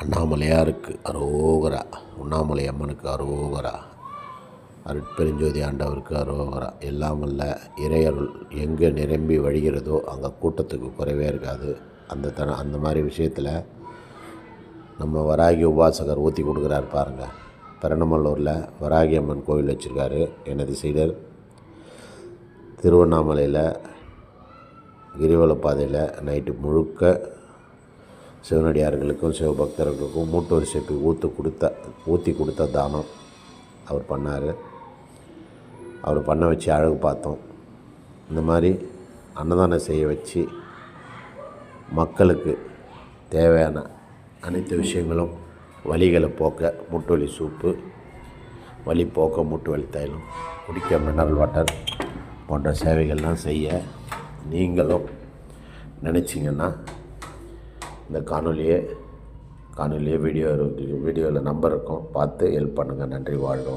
அண்ணாமலையாருக்கு அரோகரா, உண்ணாமலை அம்மனுக்கு அரோகரா, அருட்பெருஞ்சோதி ஆண்டவருக்கு அரோகரா. எல்லாம் வல்ல இறையருள் எங்கே நிரம்பி வழிகிறதோ அங்கே கூட்டத்துக்கு குறைவே இருக்காது. அந்த மாதிரி விஷயத்தில் நம்ம வராகி உபாசகர் ஊற்றி கொடுக்குறாரு பாருங்கள். பெரணமல்லூரில் வராகி அம்மன் கோவில் வச்சுருக்காரு. எனது சீடர் திருவண்ணாமலையில் கிரிவல பாதையில் நைட்டு முழுக்க சிவனடியார்களுக்கும் சிவபக்தர்களுக்கும் மூட்டு வரிசைக்கு ஊற்றி கொடுத்த தானம் அவர் பண்ணார். அவர் பண்ண வச்சு அழகு பார்த்தோம். இந்த மாதிரி அன்னதானம் செய்ய வச்சு மக்களுக்கு தேவையான அனைத்து விஷயங்களும் வலிகளை போக்க மூட்டு வலி சூப்பு, வலி போக்க மூட்டு வலி தைலம், குடிக்க மினரல் வாட்டர் போன்ற சேவைகள்லாம் செய்ய நீங்களும் நினச்சிங்கன்னா இந்த காணொலியே வீடியோவில் நம்பர் இருக்கும், பார்த்து ஹெல்ப் பண்ணுங்கள். நன்றி. வாழ்க.